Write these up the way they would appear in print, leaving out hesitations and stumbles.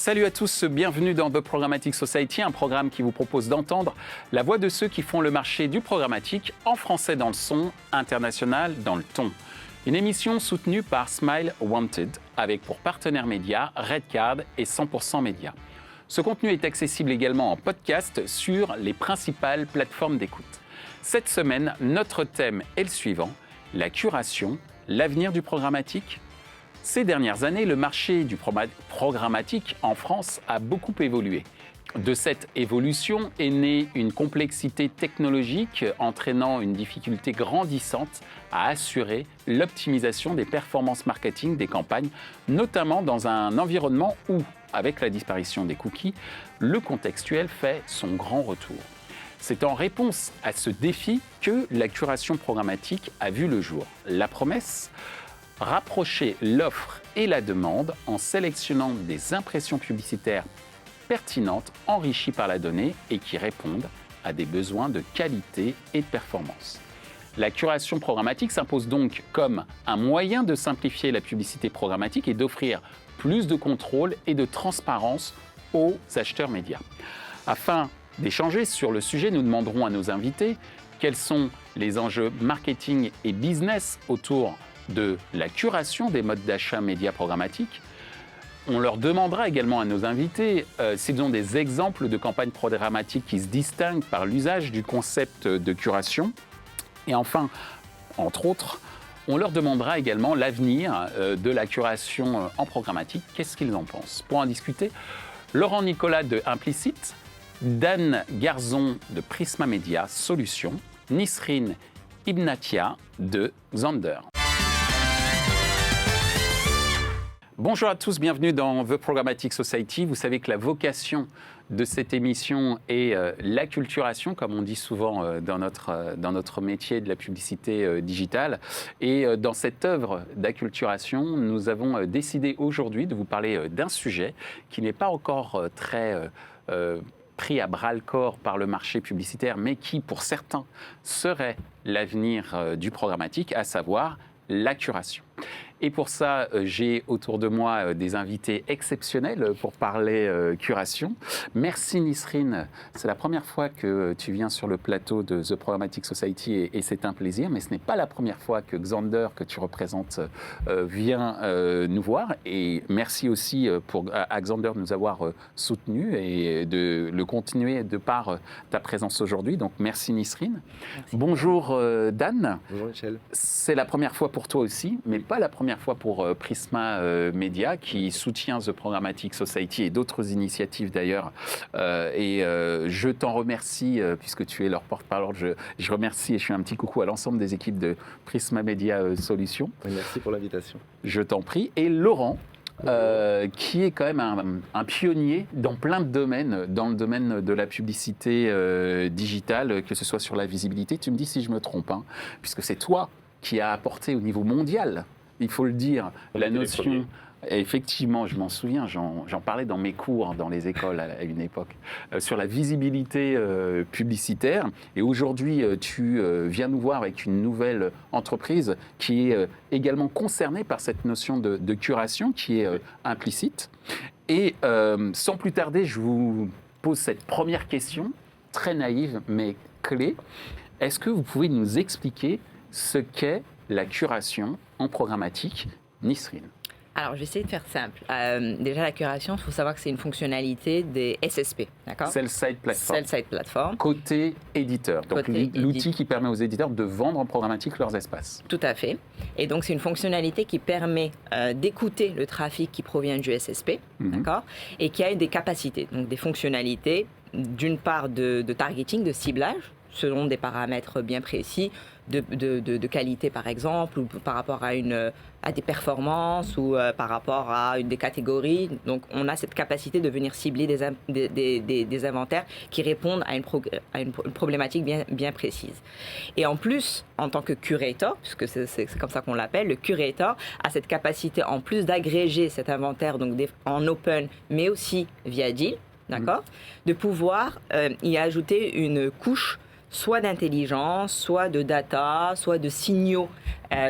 Salut à tous, bienvenue dans The Programmatic Society, un programme qui vous propose d'entendre la voix de ceux qui font le marché du programmatique en français dans le son, international dans le ton. Une émission soutenue par Smile Wanted, avec pour partenaires médias Redcard et 100% Média. Ce contenu est accessible également en podcast sur les principales plateformes d'écoute. Cette semaine, notre thème est le suivant, la curation, l'avenir du programmatique. Ces dernières années, le marché du programmatique en France a beaucoup évolué. De cette évolution est née une complexité technologique entraînant une difficulté grandissante à assurer l'optimisation des performances marketing des campagnes, notamment dans un environnement où, avec la disparition des cookies, le contextuel fait son grand retour. C'est en réponse à ce défi que la curation programmatique a vu le jour. La promesse ? Rapprocher l'offre et la demande en sélectionnant des impressions publicitaires pertinentes, enrichies par la donnée et qui répondent à des besoins de qualité et de performance. La curation programmatique s'impose donc comme un moyen de simplifier la publicité programmatique et d'offrir plus de contrôle et de transparence aux acheteurs médias. Afin d'échanger sur le sujet, nous demanderons à nos invités quels sont les enjeux marketing et business autour de la curation des modes d'achat médias programmatiques. On leur demandera également à nos invités s'ils ont des exemples de campagnes programmatiques qui se distinguent par l'usage du concept de curation. Et enfin, entre autres, on leur demandera également l'avenir de la curation en programmatique. Qu'est-ce qu'ils en pensent ? Pour en discuter, Laurent Nicolas de Implicit, Dan Garzon de Prisma Media Solutions, Nisrine Ibnatia de Xandr. Bonjour à tous, bienvenue dans The Programmatic Society. Vous savez que la vocation de cette émission est l'acculturation, comme on dit souvent dans notre métier de la publicité digitale. Et dans cette œuvre d'acculturation, nous avons décidé aujourd'hui de vous parler d'un sujet qui n'est pas encore très pris à bras-le-corps par le marché publicitaire, mais qui, pour certains, serait l'avenir du programmatique, à savoir la curation. Et pour ça, j'ai autour de moi des invités exceptionnels pour parler curation. Merci Nisrine, c'est la première fois que tu viens sur le plateau de The Programmatic Society et c'est un plaisir, mais ce n'est pas la première fois que Xandr, que tu représentes, vient nous voir. Et merci aussi à Xandr de nous avoir soutenus et de le continuer de par ta présence aujourd'hui. Donc merci Nisrine. Merci. Bonjour Dan. Bonjour Michel. C'est la première fois pour toi aussi, mais pas la première fois pour Prisma Media qui soutient The Programmatic Society et d'autres initiatives d'ailleurs. Je t'en remercie puisque tu es leur porte-parole. Je remercie et je fais un petit coucou à l'ensemble des équipes de Prisma Media Solutions. Merci pour l'invitation. Je t'en prie. Et Laurent, qui est quand même un pionnier dans plein de domaines, dans le domaine de la publicité digitale, que ce soit sur la visibilité. Tu me dis si je me trompe, hein, puisque c'est toi qui a apporté au niveau mondial, il faut le dire, la notion. Effectivement, je m'en souviens, j'en parlais dans mes cours, dans les écoles à une époque, sur la visibilité publicitaire. Et aujourd'hui, tu viens nous voir avec une nouvelle entreprise qui est également concernée par cette notion de curation qui est implicite. Et sans plus tarder, je vous pose cette première question, très naïve mais clé. Est-ce que vous pouvez nous expliquer ce qu'est la curation en programmatique, Nisrine? Alors, je vais essayer de faire simple. Déjà, la curation, il faut savoir que c'est une fonctionnalité des SSP, d'accord ? Sell-side platform. Sell-side platform. Côté éditeur. Donc, l'outil qui permet aux éditeurs de vendre en programmatique leurs espaces. Tout à fait. Et donc, c'est une fonctionnalité qui permet d'écouter le trafic qui provient du SSP, d'accord ? Et qui a des capacités, donc des fonctionnalités, d'une part de targeting, de ciblage, selon des paramètres bien précis, de qualité par exemple, ou par rapport à des performances, ou par rapport à des catégories. Donc on a cette capacité de venir cibler des inventaires qui répondent à une problématique bien précise. Et en plus, en tant que curator, puisque c'est comme ça qu'on l'appelle, le curator a cette capacité, en plus d'agréger cet inventaire donc en open, mais aussi via deal, d'accord, de pouvoir y ajouter une couche soit d'intelligence, soit de data, soit de signaux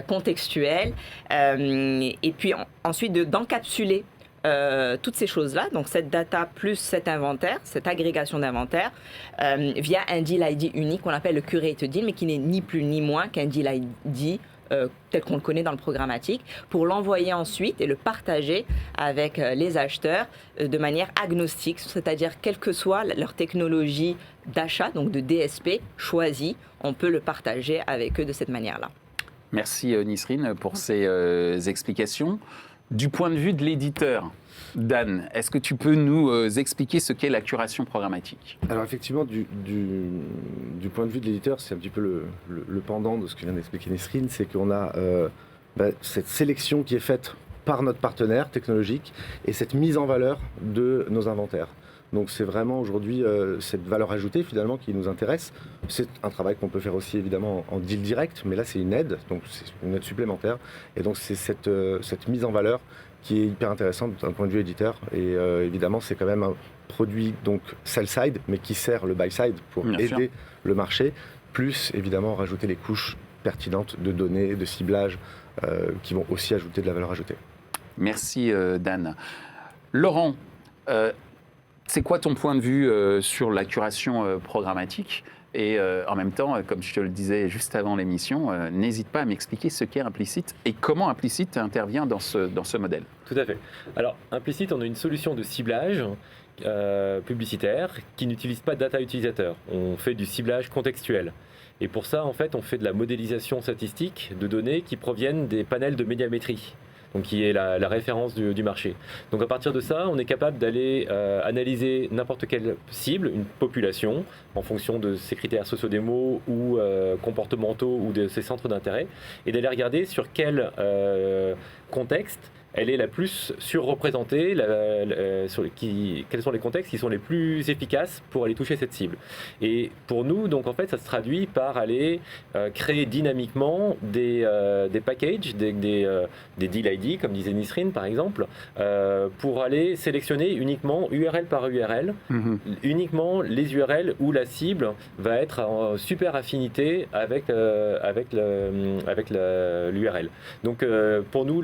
contextuels, et puis ensuite d'encapsuler toutes ces choses-là, donc cette data plus cet inventaire, cette agrégation d'inventaire, via un deal ID unique qu'on appelle le curated deal, mais qui n'est ni plus ni moins qu'un deal ID tel qu'on le connaît dans le programmatique, pour l'envoyer ensuite et le partager avec les acheteurs de manière agnostique, c'est-à-dire quelle que soit leur technologie d'achat, donc de DSP choisie, on peut le partager avec eux de cette manière-là. Merci Nisrine pour ces explications. Du point de vue de l'éditeur, Dan, est-ce que tu peux nous expliquer ce qu'est la curation programmatique ? Alors effectivement, du point de vue de l'éditeur, c'est un petit peu le pendant de ce que vient d'expliquer Nisrine, c'est qu'on a cette sélection qui est faite par notre partenaire technologique et cette mise en valeur de nos inventaires. Donc c'est vraiment aujourd'hui cette valeur ajoutée finalement qui nous intéresse. C'est un travail qu'on peut faire aussi évidemment en deal direct, mais là c'est une aide, donc c'est une aide supplémentaire. Et donc c'est cette mise en valeur qui est hyper intéressante d'un point de vue éditeur. Et évidemment c'est quand même un produit donc sell-side, mais qui sert le buy-side pour aider le marché, plus évidemment rajouter les couches pertinentes de données, de ciblage, qui vont aussi ajouter de la valeur ajoutée. Merci Dan. Laurent, c'est quoi ton point de vue sur la curation programmatique ? Et en même temps, comme je te le disais juste avant l'émission, n'hésite pas à m'expliquer ce qu'est Implicit et comment Implicit intervient dans ce modèle. Tout à fait. Alors, Implicit, on a une solution de ciblage publicitaire qui n'utilise pas de data utilisateur. On fait du ciblage contextuel. Et pour ça, en fait, on fait de la modélisation statistique de données qui proviennent des panels de médiamétrie, donc qui est la référence du marché. Donc à partir de ça, on est capable d'aller analyser n'importe quelle cible, une population, en fonction de ses critères sociodémos ou comportementaux ou de ses centres d'intérêt, et d'aller regarder sur quel contexte elle est la plus surreprésentée, quels sont les contextes qui sont les plus efficaces pour aller toucher cette cible. Et pour nous, donc en fait, ça se traduit par aller créer dynamiquement des packages, des deal ID, comme disait Nisrine par exemple, pour aller sélectionner uniquement URL par URL, uniquement les URL où la cible va être en super affinité avec l'URL. Donc pour nous,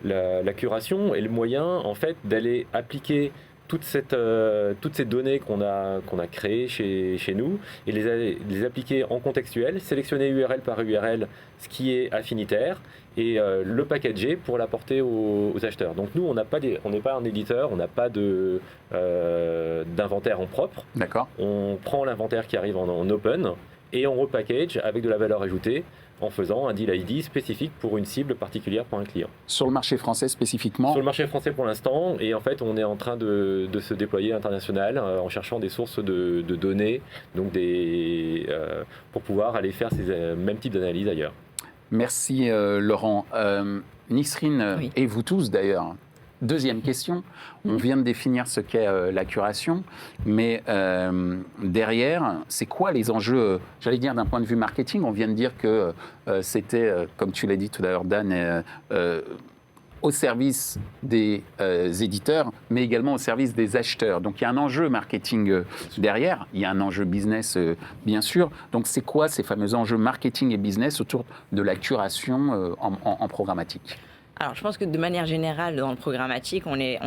la curation est le moyen en fait d'aller appliquer toutes ces données qu'on a créées chez nous et les appliquer en contextuel, sélectionner URL par URL ce qui est affinitaire et le packager pour l'apporter aux acheteurs. Donc nous, on n'est pas un éditeur, on n'a pas d'inventaire en propre. D'accord. On prend l'inventaire qui arrive en open et on repackage avec de la valeur ajoutée en faisant un deal ID spécifique pour une cible particulière pour un client. Sur le marché français spécifiquement ? Sur le marché français pour l'instant, et en fait on est en train de se déployer à l'international en cherchant des sources de données, donc pour pouvoir aller faire ces mêmes types d'analyses ailleurs. Merci Laurent. Nisrine, Oui. Et vous tous d'ailleurs. Deuxième question, on vient de définir ce qu'est la curation, mais derrière, c'est quoi les enjeux, j'allais dire d'un point de vue marketing ? On vient de dire que c'était, comme tu l'as dit tout à l'heure Dan, au service des éditeurs, mais également au service des acheteurs. Donc il y a un enjeu marketing derrière, il y a un enjeu business bien sûr. Donc c'est quoi ces fameux enjeux marketing et business autour de la curation en programmatique ? Alors, je pense que de manière générale, dans le programmatique, on est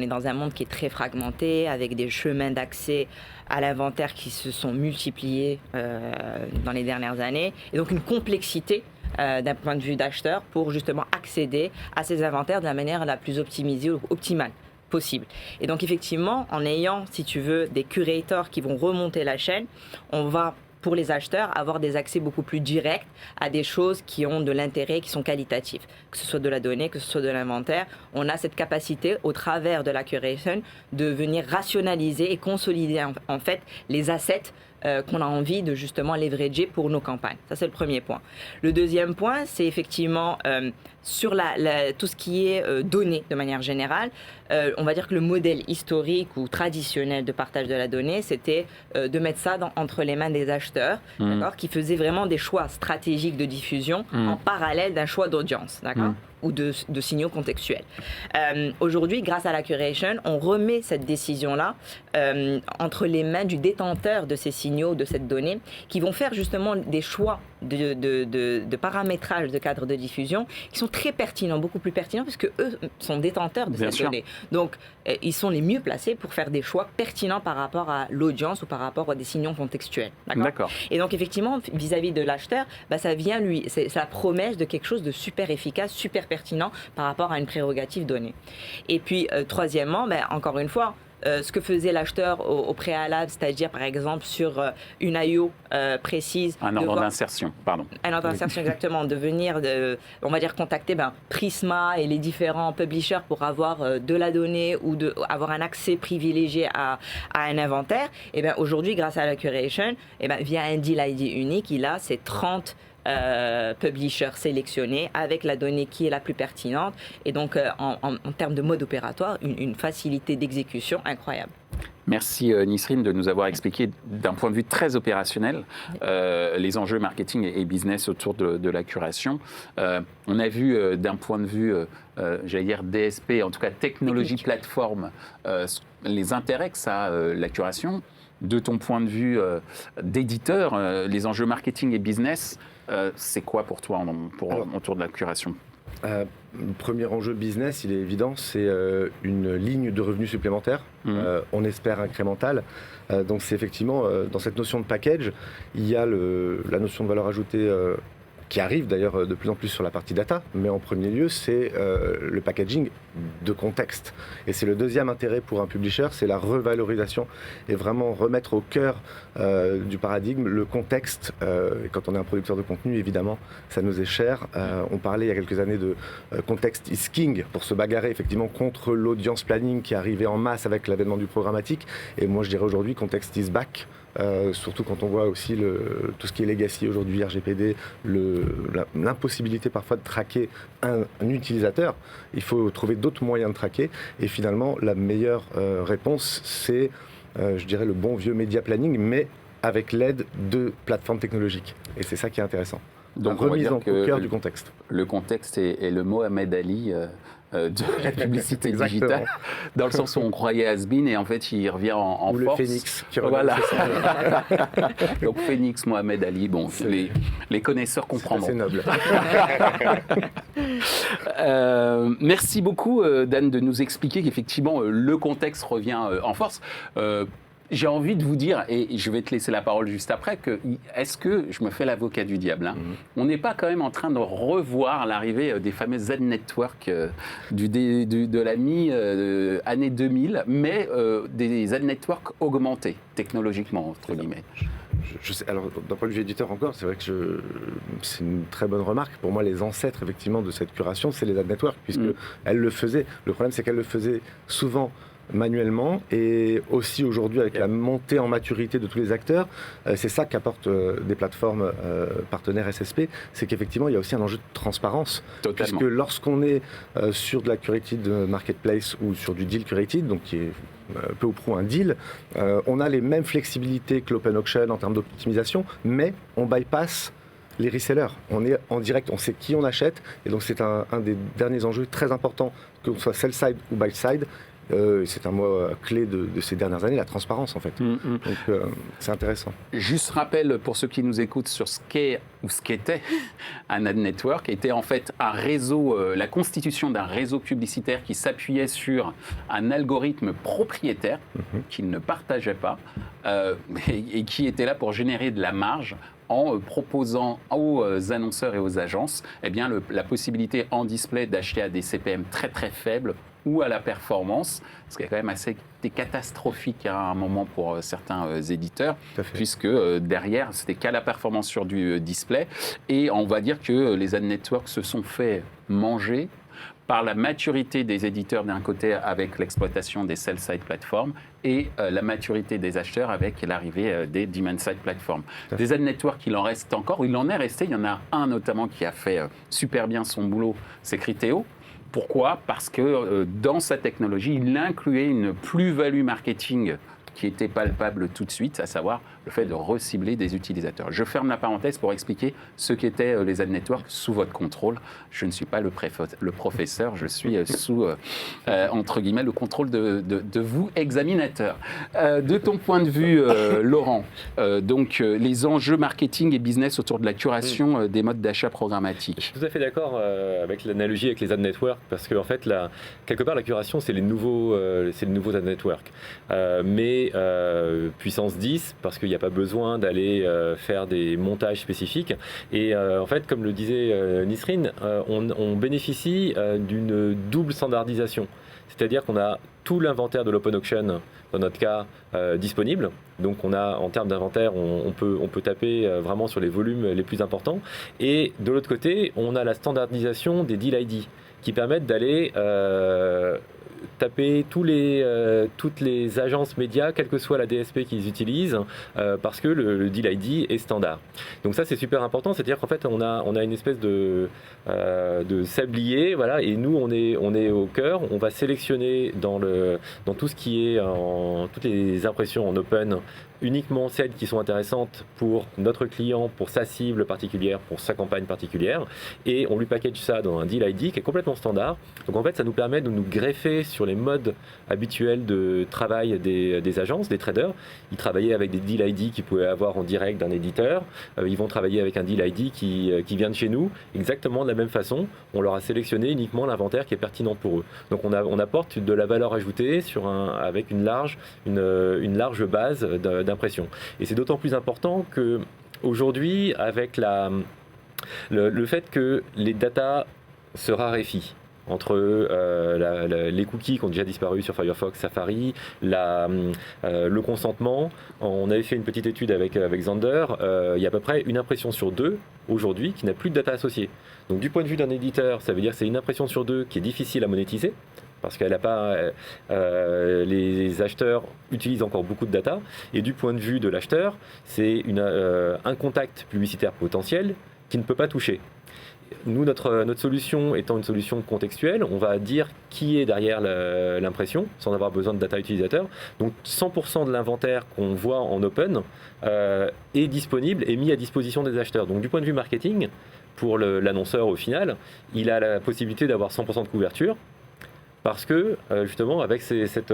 dans un monde qui est très fragmenté, avec des chemins d'accès à l'inventaire qui se sont multipliés dans les dernières années, et donc une complexité d'un point de vue d'acheteur pour justement accéder à ces inventaires de la manière la plus optimisée ou optimale possible. Et donc, effectivement, en ayant, si tu veux, des curators qui vont remonter la chaîne, on va, pour les acheteurs, avoir des accès beaucoup plus directs à des choses qui ont de l'intérêt, qui sont qualitatives. Que ce soit de la donnée, que ce soit de l'inventaire, on a cette capacité, au travers de la curation, de venir rationaliser et consolider en fait les assets qu'on a envie de justement leverager pour nos campagnes. Ça, c'est le premier point. Le deuxième point, c'est effectivement sur tout ce qui est données de manière générale. On va dire que le modèle historique ou traditionnel de partage de la donnée, c'était de mettre ça entre les mains des acheteurs, d'accord, qui faisaient vraiment des choix stratégiques de diffusion en parallèle d'un choix d'audience, d'accord, ou de signaux contextuels. Aujourd'hui, grâce à la curation, on remet cette décision-là entre les mains du détenteur de ces signaux, de cette donnée, qui vont faire justement des choix de paramétrage de cadres de diffusion qui sont très pertinents, beaucoup plus pertinents, parce qu'eux sont détenteurs de cette donnée. Donc, ils sont les mieux placés pour faire des choix pertinents par rapport à l'audience ou par rapport à des signaux contextuels. D'accord. Et donc, effectivement, vis-à-vis de l'acheteur, ça vient, c'est la promesse de quelque chose de super efficace, super pertinent par rapport à une prérogative donnée. Et puis, troisièmement, encore une fois, ce que faisait l'acheteur au préalable, c'est-à-dire par exemple sur une IO précise. Un ordre d'insertion, pardon. Un ordre d'insertion, exactement, de venir, on va dire, contacter Prisma et les différents publishers pour avoir de la donnée ou avoir un accès privilégié à un inventaire. Et bien aujourd'hui, grâce à la curation, via un deal ID unique, il a ces 30 publishers sélectionnés avec la donnée qui est la plus pertinente et donc en termes de mode opératoire une facilité d'exécution incroyable. Merci Nisrine de nous avoir expliqué d'un point de vue très opérationnel les enjeux marketing et business autour de la curation. On a vu d'un point de vue, j'allais dire DSP, en tout cas technologie plateforme, les intérêts que ça a la curation. De ton point de vue d'éditeur, les enjeux marketing et business, c'est quoi pour toi autour de la curation ? Le premier enjeu business, il est évident, c'est une ligne de revenus supplémentaire, on espère incrémentale. Donc c'est effectivement, dans cette notion de package, il y a la notion de valeur ajoutée qui arrive d'ailleurs de plus en plus sur la partie data, mais en premier lieu, c'est le packaging de contexte. Et c'est le deuxième intérêt pour un publisher, c'est la revalorisation et vraiment remettre au cœur du paradigme le contexte. Et quand on est un producteur de contenu, évidemment, ça nous est cher. On parlait il y a quelques années de context is king pour se bagarrer effectivement contre l'audience planning qui arrivait en masse avec l'avènement du programmatique. Et moi, je dirais aujourd'hui, context is back. Surtout quand on voit aussi tout ce qui est legacy aujourd'hui, RGPD, l'impossibilité parfois de traquer un utilisateur. Il faut trouver d'autres moyens de traquer. Et finalement, la meilleure réponse, c'est, je dirais, le bon vieux media planning, mais avec l'aide de plateformes technologiques. Et c'est ça qui est intéressant. Donc, remise au cœur du contexte. Le contexte est le Mohamed Ali de la publicité digitale, dans le sens où on croyait has-been et en fait il revient en ou force. Le Phoenix qui revient. Voilà. Donc Phoenix, Mohamed Ali, bon, les connaisseurs comprendront. C'est noble. Merci beaucoup Dan de nous expliquer qu'effectivement le contexte revient en force. J'ai envie de vous dire, et je vais te laisser la parole juste après, est-ce que, je me fais l'avocat du diable, on n'est pas quand même en train de revoir l'arrivée des fameux Z-Network de la mi-année 2000, mais des Z-Network augmentés, technologiquement, entre guillemets. Je sais, alors, d'un point de vue éditeur encore, c'est vrai que c'est une très bonne remarque. Pour moi, les ancêtres, effectivement, de cette curation, c'est les ad-networks, puisque elles le faisaient. Le problème, c'est qu'elles le faisaient souvent manuellement et aussi aujourd'hui avec la montée en maturité de tous les acteurs, c'est ça qu'apportent des plateformes partenaires SSP, c'est qu'effectivement il y a aussi un enjeu de transparence. Totalement. Puisque lorsqu'on est sur de la curated marketplace ou sur du deal curated, donc qui est peu ou prou un deal, on a les mêmes flexibilités que l'open auction en termes d'optimisation, mais on bypass les resellers. On est en direct, on sait qui on achète, et donc c'est un des derniers enjeux très importants, que ce soit sell-side ou buy-side. C'est un mot clé de ces dernières années, la transparence en fait. Donc c'est intéressant. Juste rappel pour ceux qui nous écoutent sur ce qu'est ou ce qu'était un ad network, était en fait un réseau, la constitution d'un réseau publicitaire qui s'appuyait sur un algorithme propriétaire qu'il ne partageait pas et qui était là pour générer de la marge en proposant aux annonceurs et aux agences la possibilité en display d'acheter à des CPM très très faibles ou à la performance, ce qui est quand même assez catastrophique à un moment pour certains éditeurs, puisque derrière, c'était qu'à la performance sur du display. Et on va dire que les ad networks se sont fait manger par la maturité des éditeurs d'un côté avec l'exploitation des sell-side platforms et la maturité des acheteurs avec l'arrivée des demand-side platforms. Des ad networks, il en reste encore, il en est resté, il y en a un notamment qui a fait super bien son boulot, c'est Criteo. Pourquoi ? Parce que dans sa technologie, il incluait une plus-value marketing qui était palpable tout de suite, à savoir le fait de recibler des utilisateurs. Je ferme la parenthèse pour expliquer ce qu'étaient les ad networks sous votre contrôle. Je ne suis pas le professeur, je suis sous, entre guillemets, le contrôle de vous, examinateurs. De ton point de vue, Laurent, donc les enjeux marketing et business autour de la curation des modes d'achat programmatiques. Je suis tout à fait d'accord avec l'analogie avec les ad networks, parce qu'en fait, quelque part, la curation, c'est les nouveaux ad networks. Mais puissance 10, parce qu'il n'y a pas besoin d'aller faire des montages spécifiques. Et en fait, comme le disait Nisrine, on bénéficie d'une double standardisation. C'est-à-dire qu'on a tout l'inventaire de l'open auction, dans notre cas, disponible. Donc on a, en termes d'inventaire, on peut taper vraiment sur les volumes les plus importants. Et de l'autre côté, on a la standardisation des deal ID qui permettent d'aller taper toutes les agences médias, quelle que soit la DSP qu'ils utilisent, parce que le deal ID est standard. Donc ça, c'est super important, c'est-à-dire qu'en fait, on a une espèce de sablier, voilà, et nous, on est au cœur, on va sélectionner dans tout ce qui est toutes les impressions en open, uniquement celles qui sont intéressantes pour notre client, pour sa cible particulière, pour sa campagne particulière, et on lui package ça dans un deal ID qui est complètement standard. Donc en fait, ça nous permet de nous greffer sur les modes habituels de travail des agences, des traders. Ils travaillaient avec des deal ID qu'ils pouvaient avoir en direct d'un éditeur. Ils vont travailler avec un deal ID qui vient de chez nous, exactement de la même façon. On leur a sélectionné uniquement l'inventaire qui est pertinent pour eux. Donc on apporte de la valeur ajoutée avec une large base d'impression. Et c'est d'autant plus important que aujourd'hui, avec le fait que les data se raréfient, entre les cookies qui ont déjà disparu sur Firefox, Safari, le consentement. On avait fait une petite étude avec Xandr. Il y a à peu près une impression sur deux aujourd'hui qui n'a plus de data associée. Donc du point de vue d'un éditeur, ça veut dire que c'est une impression sur deux qui est difficile à monétiser, parce qu'elle n'a pas, les acheteurs utilisent encore beaucoup de data. Et du point de vue de l'acheteur, c'est un contact publicitaire potentiel qui ne peut pas toucher. Nous, notre solution étant une solution contextuelle, on va dire qui est derrière l'impression, sans avoir besoin de data utilisateur. Donc 100% de l'inventaire qu'on voit en open est disponible et mis à disposition des acheteurs. Donc du point de vue marketing, pour l'annonceur au final, il a la possibilité d'avoir 100% de couverture, parce que justement avec cette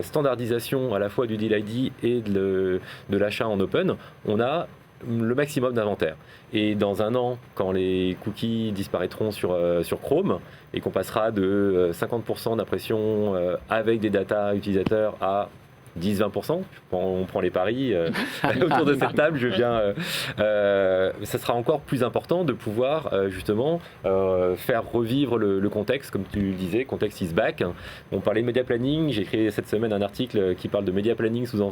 standardisation à la fois du deal ID et de l'achat en open, on a le maximum d'inventaire. Et dans un an, quand les cookies disparaîtront sur Chrome et qu'on passera de 50% d'impression avec des data utilisateurs à 10-20%, on prend les paris autour de cette table, ça sera encore plus important de pouvoir justement faire revivre le contexte, comme tu le disais, contexte is back. On parlait de media planning, j'ai écrit cette semaine un article qui parle de media planning sous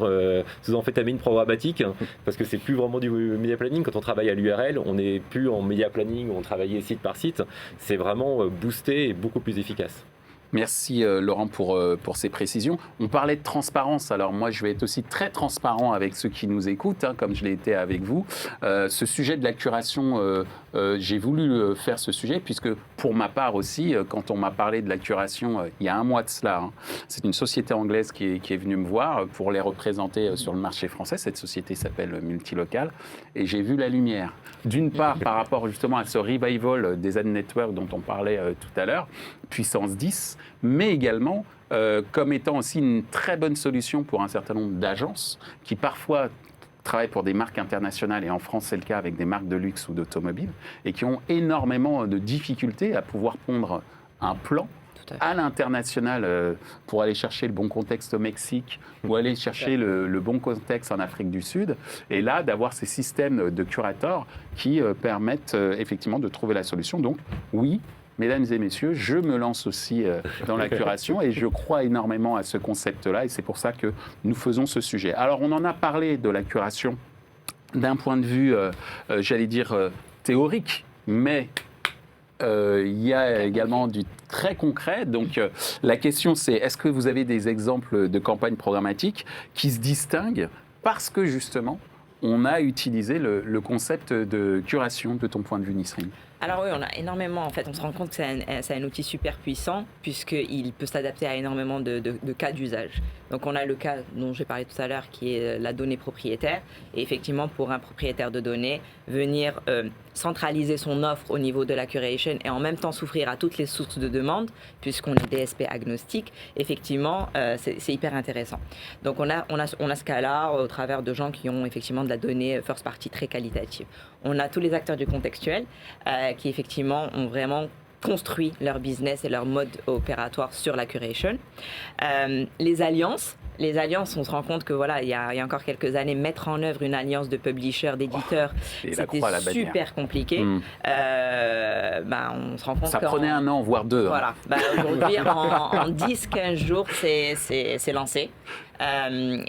amphétamine programmatique, parce que c'est plus vraiment du media planning. Quand on travaille à l'URL, on n'est plus en media planning où on travaillait site par site, c'est vraiment boosté et beaucoup plus efficace. Merci Laurent pour ces précisions. On parlait de transparence, alors moi je vais être aussi très transparent avec ceux qui nous écoutent, comme je l'ai été avec vous. Ce sujet de la curation, j'ai voulu faire ce sujet puisque pour ma part aussi, quand on m'a parlé de la curation il y a un mois de cela, c'est une société anglaise qui est venue me voir pour les représenter sur le marché français. Cette société s'appelle Multilocal et j'ai vu la lumière. D'une part par rapport justement à ce revival des ad networks dont on parlait tout à l'heure, puissance 10, mais également comme étant aussi une très bonne solution pour un certain nombre d'agences qui parfois travaillent pour des marques internationales, et en France c'est le cas avec des marques de luxe ou d'automobile, et qui ont énormément de difficultés à pouvoir pondre un plan à l'international pour aller chercher le bon contexte au Mexique ou aller chercher le bon contexte en Afrique du Sud. Et là, d'avoir ces systèmes de curators qui permettent effectivement de trouver la solution. Donc oui, mesdames et messieurs, je me lance aussi dans la curation et je crois énormément à ce concept-là et c'est pour ça que nous faisons ce sujet. Alors, on en a parlé de la curation d'un point de vue, j'allais dire, théorique, mais il y a également du très concret. Donc, la question, c'est est-ce que vous avez des exemples de campagnes programmatiques qui se distinguent parce que, justement, on a utilisé le concept de curation de ton point de vue, Nisrine ? Alors oui, on a énormément, en fait, on se rend compte que c'est un outil super puissant puisqu'il peut s'adapter à énormément de cas d'usage. Donc on a le cas dont j'ai parlé tout à l'heure qui est la donnée propriétaire. Et effectivement, pour un propriétaire de données, venir centraliser son offre au niveau de la curation et en même temps s'ouvrir à toutes les sources de demande, puisqu'on est DSP agnostique, effectivement, c'est hyper intéressant. Donc on a ce cas-là au travers de gens qui ont effectivement de la donnée first party très qualitative. On a tous les acteurs du contextuel qui effectivement ont vraiment construit leur business et leur mode opératoire sur la curation. Les alliances, on se rend compte que voilà, il y a encore quelques années, mettre en œuvre une alliance de publishers, d'éditeurs, c'était super compliqué. On se rend compte ça prenait un an, voire deux. Voilà. Aujourd'hui, en 10-15 jours, c'est lancé.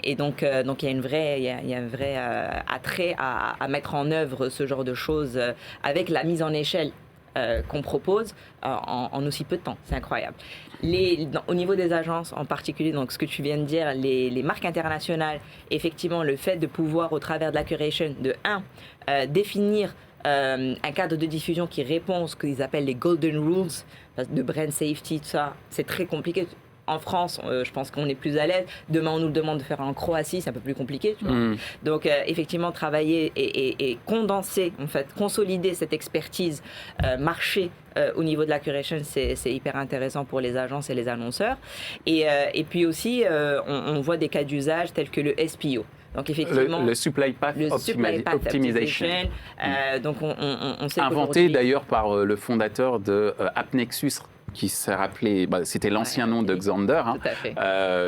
Et donc il y a un vrai attrait à mettre en œuvre ce genre de choses avec la mise en échelle qu'on propose en aussi peu de temps. C'est incroyable. Au niveau des agences en particulier, donc ce que tu viens de dire, les marques internationales, effectivement, le fait de pouvoir, au travers de la curation, définir un cadre de diffusion qui répond à ce qu'ils appellent les golden rules, de brand safety, tout ça, c'est très compliqué. En France, je pense qu'on est plus à l'aise. Demain, on nous le demande de faire en Croatie, c'est un peu plus compliqué. Tu vois. Donc, effectivement, travailler et condenser, en fait, consolider cette expertise marché au niveau de la curation, c'est hyper intéressant pour les agences et les annonceurs. Et puis aussi, on voit des cas d'usage tels que le SPO. Donc effectivement, le Supply Path Optimization. Donc on sait inventé d'ailleurs par le fondateur de AppNexus, qui s'est rappelé, c'était l'ancien nom de Xandr,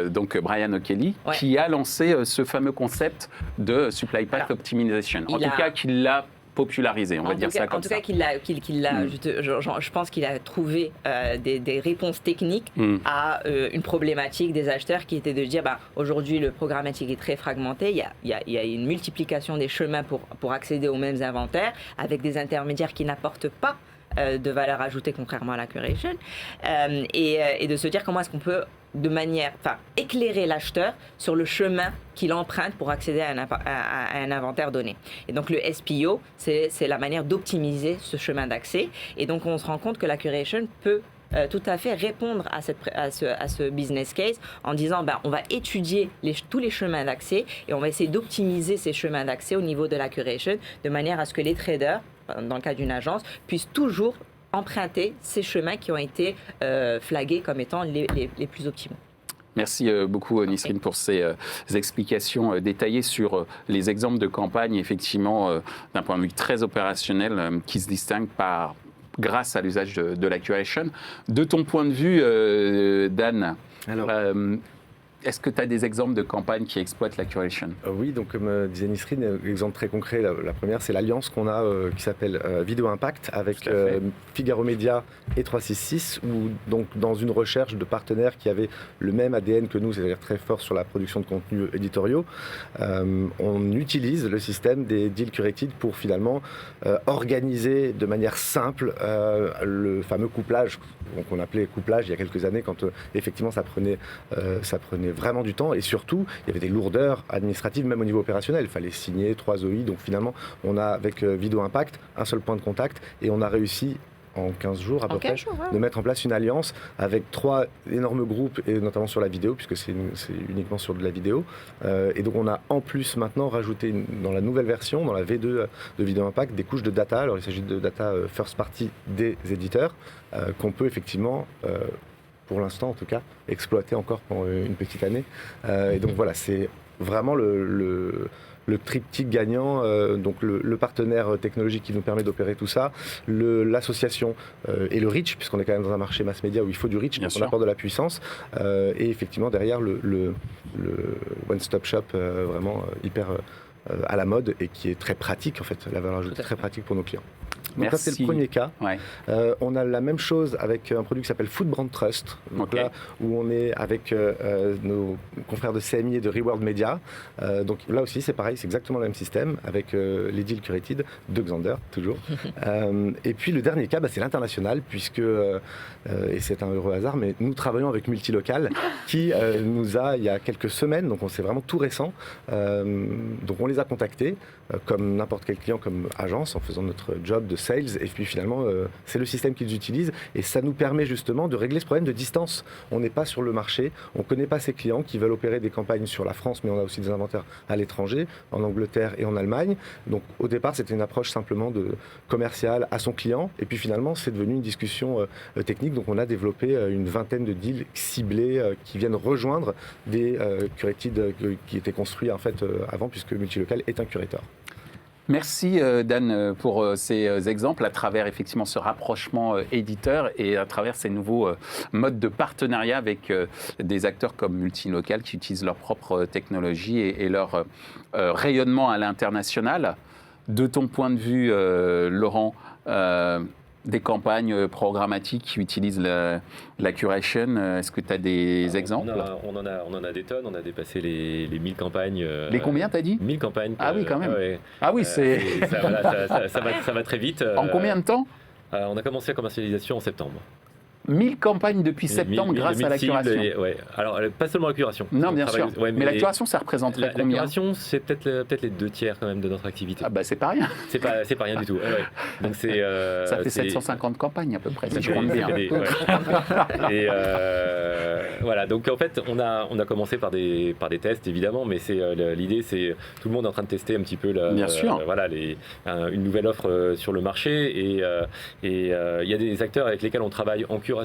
donc Brian O'Kelly, qui a lancé ce fameux concept de Supply Path Optimization. En tout cas, qu'il l'a popularisé, on va dire ça comme ça. En tout cas, je pense qu'il a trouvé des réponses techniques à une problématique des acheteurs qui était de dire, aujourd'hui, le programmatique est très fragmenté, il y a une multiplication des chemins pour accéder aux mêmes inventaires, avec des intermédiaires qui n'apportent pas de valeur ajoutée contrairement à la curation, et de se dire comment est-ce qu'on peut éclairer l'acheteur sur le chemin qu'il emprunte pour accéder à un inventaire donné. Et donc le SPO, c'est la manière d'optimiser ce chemin d'accès. Et donc on se rend compte que la curation peut tout à fait répondre à ce business case en disant on va étudier tous les chemins d'accès et on va essayer d'optimiser ces chemins d'accès au niveau de la curation de manière à ce que les traders, dans le cas d'une agence, puissent toujours emprunter ces chemins qui ont été flagués comme étant les plus optimaux. Merci beaucoup Nisrine pour ces explications détaillées sur les exemples de campagne, effectivement d'un point de vue très opérationnel qui se distinguent grâce à l'usage de la curation. De ton point de vue, Dan, est-ce que tu as des exemples de campagnes qui exploitent la curation ? Oui, donc comme disait Nisrine, exemple très concret, la première, c'est l'alliance qu'on a qui s'appelle Vidéo Impact avec Figaro Média et 366, où donc dans une recherche de partenaires qui avaient le même ADN que nous, c'est-à-dire très fort sur la production de contenus éditoriaux, on utilise le système des deals curated pour finalement organiser de manière simple le fameux couplage, qu'on appelait couplage il y a quelques années, quand effectivement ça prenait vraiment du temps, et surtout il y avait des lourdeurs administratives même au niveau opérationnel, il fallait signer 3 OI, donc finalement on a avec Vidéo Impact un seul point de contact et on a réussi en 15 jours à peu près de mettre en place une alliance avec 3 énormes groupes, et notamment sur la vidéo puisque c'est uniquement sur de la vidéo, et donc on a en plus maintenant rajouté dans la nouvelle version, dans la V2 de Vidéo Impact, des couches de data. Alors il s'agit de data first party des éditeurs qu'on peut effectivement pour l'instant en tout cas, exploiter encore pendant une petite année. Et donc voilà, c'est vraiment le triptyque gagnant, donc le partenaire technologique qui nous permet d'opérer tout ça, l'association et le reach, puisqu'on est quand même dans un marché mass média où il faut du reach, donc on apporte de la puissance, et effectivement derrière le one-stop shop vraiment hyper à la mode et qui est très pratique en fait, la valeur ajoutée très pratique pour nos clients. Donc ça, c'est le premier cas. On a la même chose avec un produit qui s'appelle Food Brand Trust. Donc là, où on est avec nos confrères de CMI et de Reward Media. Donc là aussi, c'est pareil, c'est exactement le même système avec les deals curated de Xandr, toujours. Et puis le dernier cas, c'est l'international, puisque, et c'est un heureux hasard, mais nous travaillons avec Multilocal, qui nous a, il y a quelques semaines, donc c'est vraiment tout récent, donc on les a contactés comme n'importe quel client, comme agence, en faisant notre job de sales. Et puis finalement, c'est le système qu'ils utilisent. Et ça nous permet justement de régler ce problème de distance. On n'est pas sur le marché, on ne connaît pas ces clients qui veulent opérer des campagnes sur la France, mais on a aussi des inventaires à l'étranger, en Angleterre et en Allemagne. Donc au départ, c'était une approche simplement de commerciale à son client. Et puis finalement, c'est devenu une discussion technique. Donc on a développé une vingtaine de deals ciblés qui viennent rejoindre des curated qui étaient construits en fait avant, puisque Multilocal est un curator. Merci Dan pour ces exemples à travers effectivement ce rapprochement éditeur et à travers ces nouveaux modes de partenariat avec des acteurs comme Multilocal qui utilisent leur propre technologie et leur rayonnement à l'international. De ton point de vue, Laurent, des campagnes programmatiques qui utilisent la curation, est-ce que tu as des exemples? On en a des tonnes, on a dépassé les 1000 campagnes. Les combien t'as dit? 1000 campagnes. Ah oui, quand même. Ah oui, c'est... ça va très vite. En combien de temps? On a commencé la commercialisation en septembre. 1000 campagnes depuis septembre grâce à la curation. Ouais. Alors, pas seulement la curation. Non, bien sûr. Ouais, mais la curation, ça représenterait combien? La curation, c'est peut-être les 2 tiers quand même de notre activité. Ah bah c'est pas rien. C'est pas rien du tout. Ouais. Donc ça fait 750 campagnes à peu près, si je compte bien. Et voilà, donc en fait, on a commencé par des tests, évidemment, mais l'idée, c'est tout le monde est en train de tester un petit peu une nouvelle offre sur le marché. Et il y a des acteurs avec lesquels on travaille en curation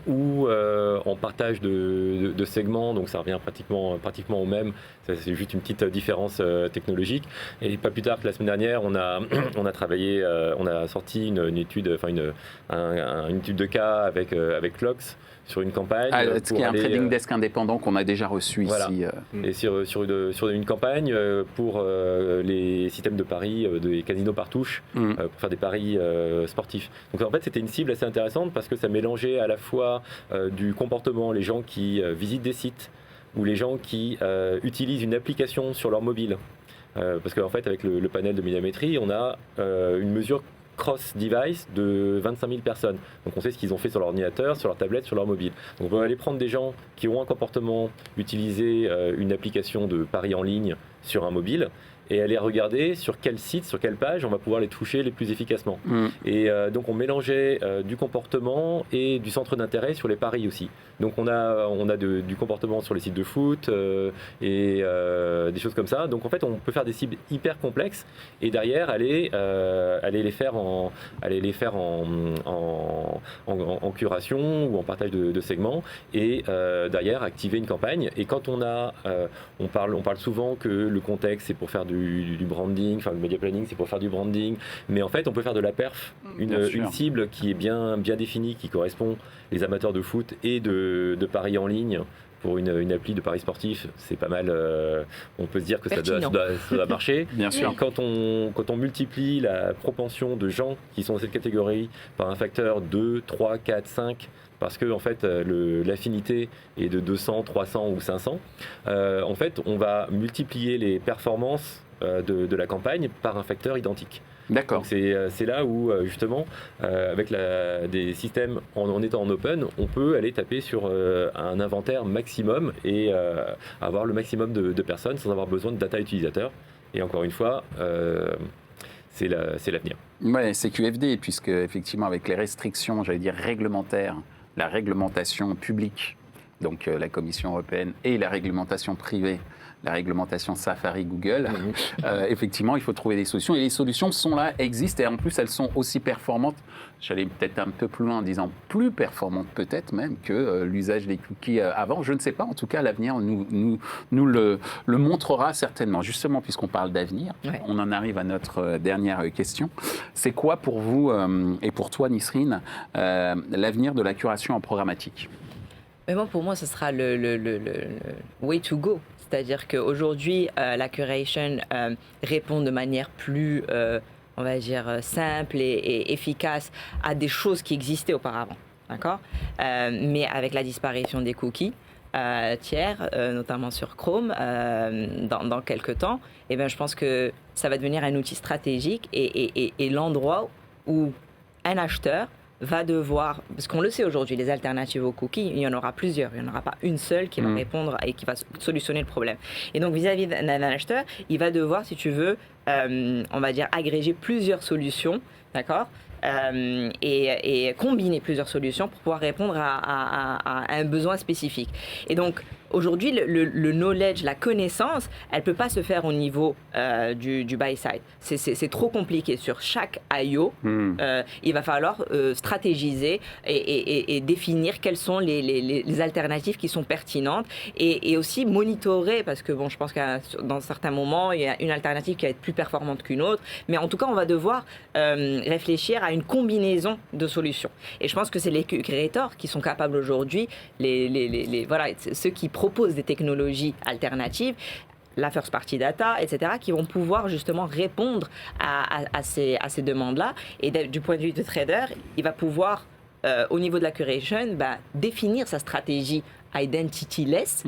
ou en partage de segments, donc ça revient pratiquement au même. C'est juste une petite différence technologique. Et pas plus tard que la semaine dernière, on a travaillé, on a sorti une étude, une étude de cas avec Lox sur une campagne. Ce qui est un trading desk indépendant qu'on a déjà reçu ici. Et sur une campagne pour les systèmes de paris des casinos par touche, pour faire des paris sportifs. Donc en fait, c'était une cible assez intéressante parce que ça mélangeait à la fois du comportement, les gens qui visitent des sites ou les gens qui utilisent une application sur leur mobile. Parce qu'en fait, avec le panel de médiamétrie, on a une mesure cross-device de 25 000 personnes. Donc on sait ce qu'ils ont fait sur leur ordinateur, sur leur tablette, sur leur mobile. Donc on va aller prendre des gens qui ont un comportement, utiliser une application de paris en ligne sur un mobile et aller regarder sur quel site, sur quelle page on va pouvoir les toucher les plus efficacement. Et donc on mélangeait du comportement et du centre d'intérêt sur les paris aussi. Donc on a du comportement sur les sites de foot et des choses comme ça. Donc en fait on peut faire des cibles hyper complexes et derrière aller les faire en curation ou en partage de segments et derrière activer une campagne. Et quand on parle souvent que le contexte c'est pour faire du branding, enfin le media planning c'est pour faire du branding, mais en fait on peut faire de la perf, une cible qui est bien définie, qui correspond les amateurs de foot et de paris en ligne. Pour une appli de paris sportif, c'est pas mal. On peut se dire que ça doit marcher. Bien sûr. Quand on multiplie la propension de gens qui sont dans cette catégorie par un facteur 2, 3, 4, 5, parce que en fait l'affinité est de 200, 300 ou 500, en fait on va multiplier les performances de la campagne par un facteur identique. D'accord. C'est là où justement avec des systèmes en étant en open, on peut aller taper sur un inventaire maximum et avoir le maximum de personnes sans avoir besoin de data utilisateur. Et encore une fois, c'est l'avenir. Ouais, c'est QFD, puisque effectivement avec les restrictions, j'allais dire réglementaires, la réglementation publique, donc la Commission européenne, et la réglementation privée, la réglementation Safari, Google, effectivement, il faut trouver des solutions. Et les solutions sont là, existent, et en plus, elles sont aussi performantes. J'allais peut-être un peu plus loin en disant plus performantes peut-être même que l'usage des cookies avant. Je ne sais pas, en tout cas, l'avenir nous le montrera certainement. Justement, puisqu'on parle d'avenir, on en arrive à notre dernière question. C'est quoi pour vous, et pour toi, Nisrine, l'avenir de la curation en programmatique? Mais bon, pour moi, ce sera le way to go. C'est-à-dire qu'aujourd'hui, la curation répond de manière plus, on va dire, simple et efficace à des choses qui existaient auparavant. D'accord ? Mais avec la disparition des cookies tiers, notamment sur Chrome, dans quelques temps, eh bien, je pense que ça va devenir un outil stratégique et l'endroit où un acheteur va devoir, parce qu'on le sait aujourd'hui, les alternatives aux cookies, il y en aura plusieurs, il n'y en aura pas une seule qui va répondre et qui va solutionner le problème. Et donc vis-à-vis d'un acheteur, il va devoir, si tu veux, on va dire agréger plusieurs solutions, d'accord, et combiner plusieurs solutions pour pouvoir répondre à un besoin spécifique. Et donc, aujourd'hui, le knowledge, la connaissance, elle ne peut pas se faire au niveau du buy-side. C'est trop compliqué. Sur chaque IO, il va falloir stratégiser et définir quelles sont les alternatives qui sont pertinentes et aussi monitorer, parce que bon, je pense que dans certains moments, il y a une alternative qui va être plus performante qu'une autre. Mais en tout cas, on va devoir réfléchir à une combinaison de solutions. Et je pense que c'est les créateurs qui sont capables aujourd'hui, voilà, ceux qui proposent des technologies alternatives, la first party data, etc., qui vont pouvoir justement répondre à ces demandes-là. Et du point de vue de trader, il va pouvoir, au niveau de la curation, définir sa stratégie identity-less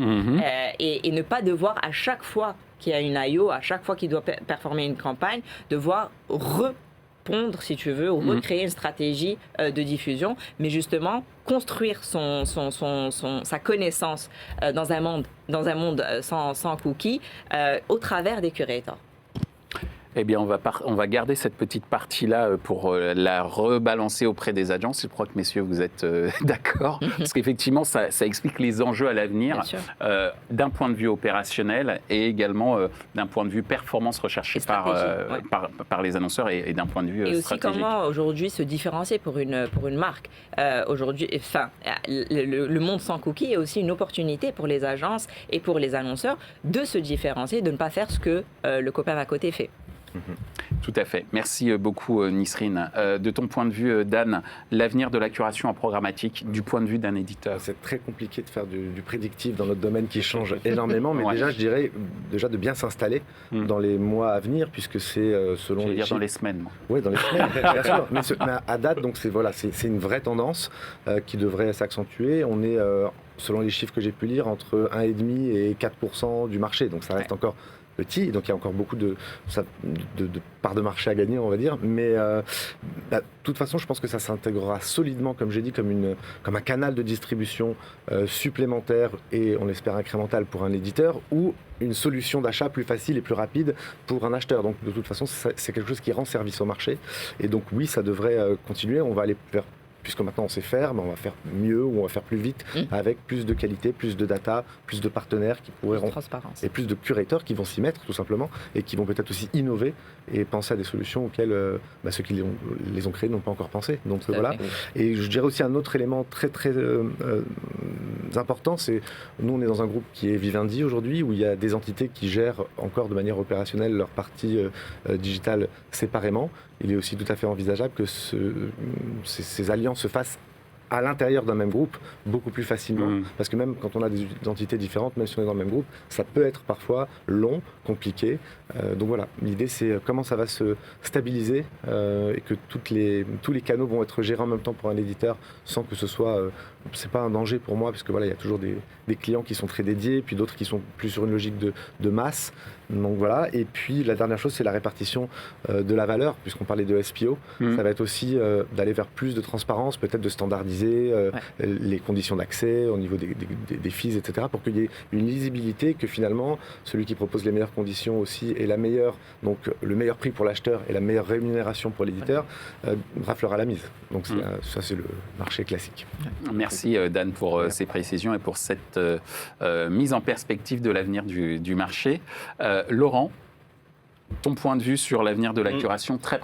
et ne pas devoir à chaque fois qu'il y a une IO, à chaque fois qu'il doit performer une campagne, devoir répondre, si tu veux, ou recréer une stratégie de diffusion, mais justement construire sa connaissance dans un monde sans cookies au travers des curators. Eh bien, on va garder cette petite partie-là pour la rebalancer auprès des agences. Je crois que, messieurs, vous êtes d'accord. Parce qu'effectivement, ça explique les enjeux à l'avenir d'un point de vue opérationnel et également d'un point de vue performance recherchée par les annonceurs et d'un point de vue stratégique. Et aussi comment, aujourd'hui, se différencier pour une marque. Aujourd'hui, le monde sans cookies est aussi une opportunité pour les agences et pour les annonceurs de se différencier, de ne pas faire ce que le copain d'à côté fait. Tout à fait. Merci beaucoup, Nisrine. De ton point de vue, Dan, l'avenir de la curation en programmatique, du point de vue d'un éditeur? C'est très compliqué de faire du prédictif dans notre domaine qui change énormément, mais déjà, je dirais de bien s'installer dans les mois à venir, puisque c'est selon les chiffres... dans les semaines. Oui, dans les semaines, bien sûr. Mais à date, donc c'est une vraie tendance qui devrait s'accentuer. On est, selon les chiffres que j'ai pu lire, entre 1,5 et 4% du marché, donc ça reste encore petit, donc il y a encore beaucoup de parts de marché à gagner, on va dire, mais de toute façon, je pense que ça s'intégrera solidement, comme j'ai dit, comme un canal de distribution supplémentaire et, on l'espère, incrémental pour un éditeur, ou une solution d'achat plus facile et plus rapide pour un acheteur. Donc de toute façon, c'est quelque chose qui rend service au marché, et donc oui, ça devrait continuer. On va aller vers, puisque maintenant on sait faire, mais on va faire mieux ou on va faire plus vite avec plus de qualité, plus de data, plus de partenaires qui pourraient et plus de curateurs qui vont s'y mettre tout simplement et qui vont peut-être aussi innover et penser à des solutions auxquelles ceux qui les ont créées n'ont pas encore pensé. Donc voilà. Et je dirais aussi un autre élément très très important, c'est nous on est dans un groupe qui est Vivendi aujourd'hui, où il y a des entités qui gèrent encore de manière opérationnelle leur partie digitale séparément. Il est aussi tout à fait envisageable que ces alliances se fassent à l'intérieur d'un même groupe beaucoup plus facilement, parce que même quand on a des entités différentes, même si on est dans le même groupe, ça peut être parfois long, compliqué. Donc voilà, l'idée c'est comment ça va se stabiliser et que tous les canaux vont être gérés en même temps pour un éditeur sans que ce soit... c'est pas un danger pour moi, parce que voilà, il y a toujours des clients qui sont très dédiés, puis d'autres qui sont plus sur une logique de masse. Donc voilà, et puis la dernière chose, c'est la répartition de la valeur, puisqu'on parlait de SPO. Ça va être aussi d'aller vers plus de transparence, peut-être de standardiser les conditions d'accès au niveau des fees, etc., pour qu'il y ait une lisibilité, que finalement, celui qui propose les meilleures conditions aussi et donc le meilleur prix pour l'acheteur et la meilleure rémunération pour l'éditeur, raflera la mise. Donc ça, c'est le marché classique. Merci Dan pour ces précisions et pour cette mise en perspective de l'avenir du marché. Laurent, ton point de vue sur l'avenir de la curation très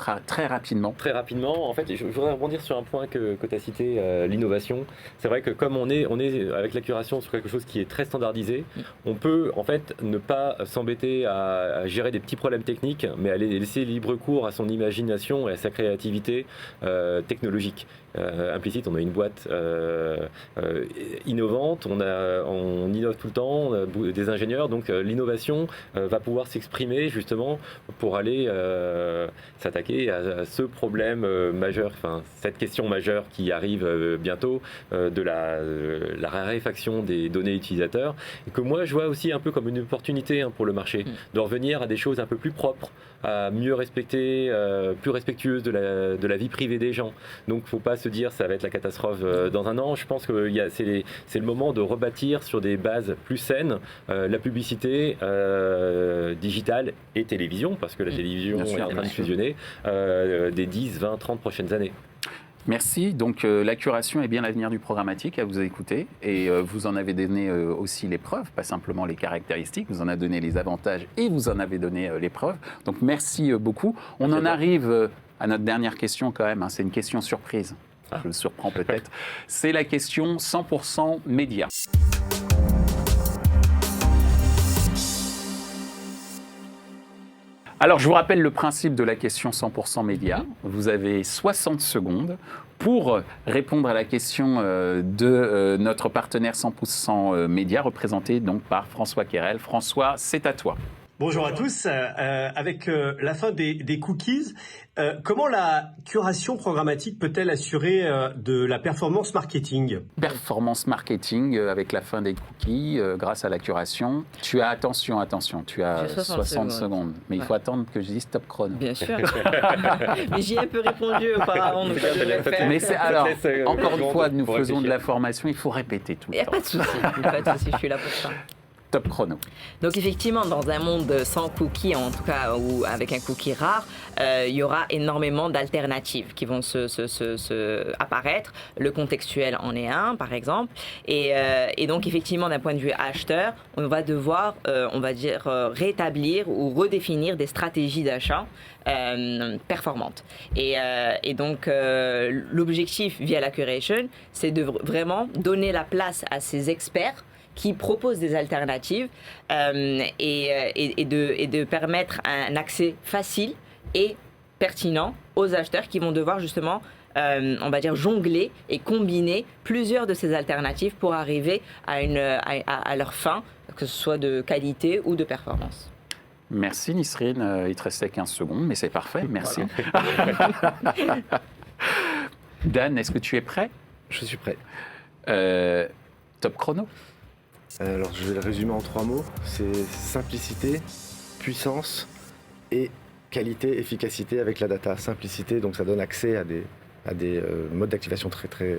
rapidement. Très rapidement, en fait, je voudrais rebondir sur un point que tu as cité, l'innovation. C'est vrai que comme on est avec la curation sur quelque chose qui est très standardisé, on peut en fait ne pas s'embêter à gérer des petits problèmes techniques, mais aller laisser libre cours à son imagination et à sa créativité technologique. Implicite, on a une boîte innovante, on innove tout le temps, on a des ingénieurs, donc l'innovation va pouvoir s'exprimer justement pour aller s'attaquer à ce problème majeur, enfin cette question majeure qui arrive bientôt de la raréfaction des données utilisateurs, et que moi je vois aussi un peu comme une opportunité pour le marché, de revenir à des choses un peu plus propres, à mieux respecter, plus respectueuses de la vie privée des gens. Donc il ne faut pas se dire ça va être la catastrophe dans un an. Je pense que c'est le moment de rebâtir sur des bases plus saines la publicité digitale et télévision, parce que la télévision est en train de fusionner des 10, 20, 30 prochaines années. Merci. Donc la curation est bien l'avenir du programmatique, à vous écouter. Et vous en avez donné aussi les preuves, pas simplement les caractéristiques. Vous en avez donné les avantages et vous en avez donné les preuves. Donc merci beaucoup. On en arrive à notre dernière question quand même. C'est une question surprise. Je le surprends peut-être. C'est la question 100% médias. Alors, je vous rappelle le principe de la question 100% médias. Vous avez 60 secondes pour répondre à la question de notre partenaire 100% médias, représenté donc par François Quérel. François, c'est à toi. Bonjour à tous. Avec la fin des cookies, comment la curation programmatique peut-elle assurer de la performance marketing ? Performance marketing avec la fin des cookies, grâce à la curation. Tu as, attention, tu as 60 secondes. Mais il faut attendre que je dise stop chrono. Bien sûr. Mais j'y ai un peu répondu auparavant, donc je vais le faire. Mais alors, encore une fois, nous faisons de la formation, il faut répéter tout le temps. Il n'y a pas de souci, je suis là pour ça. Top chrono. Donc effectivement, dans un monde sans cookies, en tout cas, ou avec un cookie rare, il y aura énormément d'alternatives qui vont apparaître. Le contextuel en est un, par exemple. Et donc effectivement, d'un point de vue acheteur, on va devoir, rétablir ou redéfinir des stratégies d'achat performantes. Et donc, l'objectif via la curation, c'est de vraiment donner la place à ces experts qui proposent des alternatives et de permettre un accès facile et pertinent aux acheteurs qui vont devoir justement, jongler et combiner plusieurs de ces alternatives pour arriver à leur fin, que ce soit de qualité ou de performance. Merci Nisrine, il te restait 15 secondes, mais c'est parfait, merci. Dan, est-ce que tu es prêt ? Je suis prêt. Top chrono. Alors je vais le résumer en 3 mots. C'est simplicité, puissance et qualité, efficacité avec la data. Simplicité, donc ça donne accès à des modes d'activation très très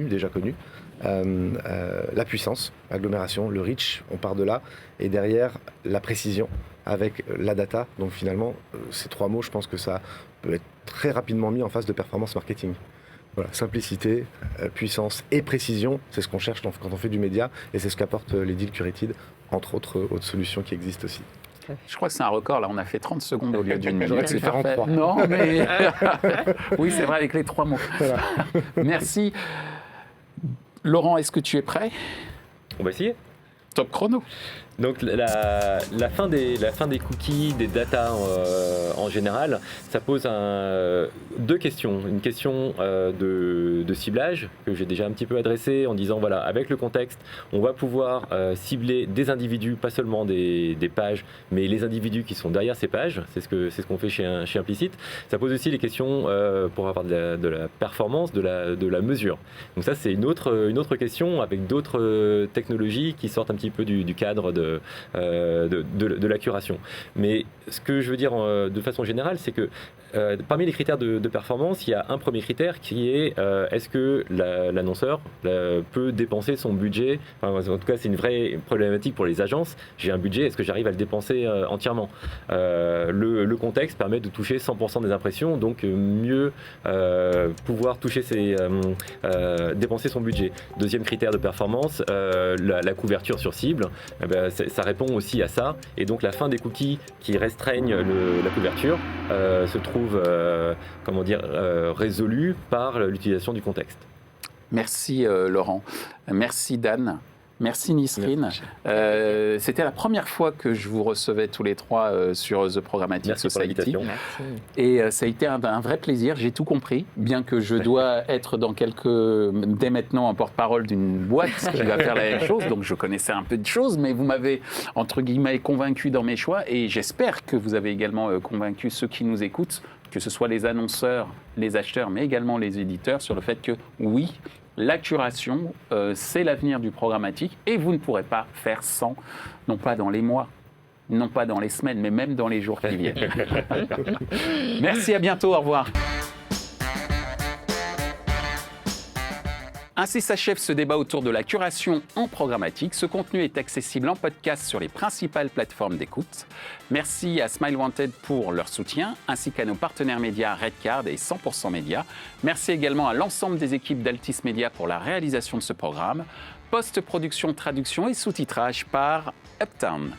déjà connus. La puissance, l'agglomération, le reach, on part de là. Et derrière, la précision avec la data. Donc finalement, ces 3 mots, je pense que ça peut être très rapidement mis en face de performance marketing. Voilà, simplicité, puissance et précision, c'est ce qu'on cherche quand on fait du média et c'est ce qu'apportent les deals curated, entre autres solutions qui existent aussi. Je crois que c'est un record, là on a fait 30 secondes au lieu d'une minute. J'aurais pu le faire en 3. Non, mais oui, c'est vrai avec les 3 mots. Voilà. Merci. Laurent, est-ce que tu es prêt ? On va essayer. Top chrono. Donc la fin des cookies, des data en général, ça pose 2 questions. Une question de ciblage que j'ai déjà un petit peu adressée en disant voilà, avec le contexte, on va pouvoir cibler des individus, pas seulement des pages, mais les individus qui sont derrière ces pages. C'est ce qu'on fait chez Implicit. Ça pose aussi les questions pour avoir de la performance, de la mesure. Donc ça c'est une autre question avec d'autres technologies qui sortent un petit peu du cadre de la curation. Mais ce que je veux dire de façon générale, c'est que parmi les critères de performance, il y a un premier critère qui est est-ce que l'annonceur peut dépenser son budget, en tout cas c'est une vraie problématique pour les agences, j'ai un budget, est-ce que j'arrive à le dépenser entièrement ? Le contexte permet de toucher 100% des impressions, donc mieux pouvoir toucher dépenser son budget. Deuxième critère de performance, la couverture sur cible, ça répond aussi à ça, et donc la fin des cookies qui restreignent la couverture se trouve résolue par l'utilisation du contexte. Merci Laurent. Merci Dan. Merci Nisrine. C'était la première fois que je vous recevais tous les trois sur The Programmatic Society. Et ça a été un vrai plaisir, j'ai tout compris, bien que je dois être dès maintenant en porte-parole d'une boîte qui va faire la même chose, donc je connaissais un peu de choses, mais vous m'avez, entre guillemets, convaincu dans mes choix, et j'espère que vous avez également convaincu ceux qui nous écoutent, que ce soit les annonceurs, les acheteurs, mais également les éditeurs, sur le fait que oui, la curation, c'est l'avenir du programmatique et vous ne pourrez pas faire sans, non pas dans les mois, non pas dans les semaines, mais même dans les jours qui viennent. Merci, à bientôt, au revoir. Ainsi s'achève ce débat autour de la curation en programmatique. Ce contenu est accessible en podcast sur les principales plateformes d'écoute. Merci à Smile Wanted pour leur soutien, ainsi qu'à nos partenaires médias Redcard et 100% Média. Merci également à l'ensemble des équipes d'Altis Media pour la réalisation de ce programme. Post-production, traduction et sous-titrage par Uptown.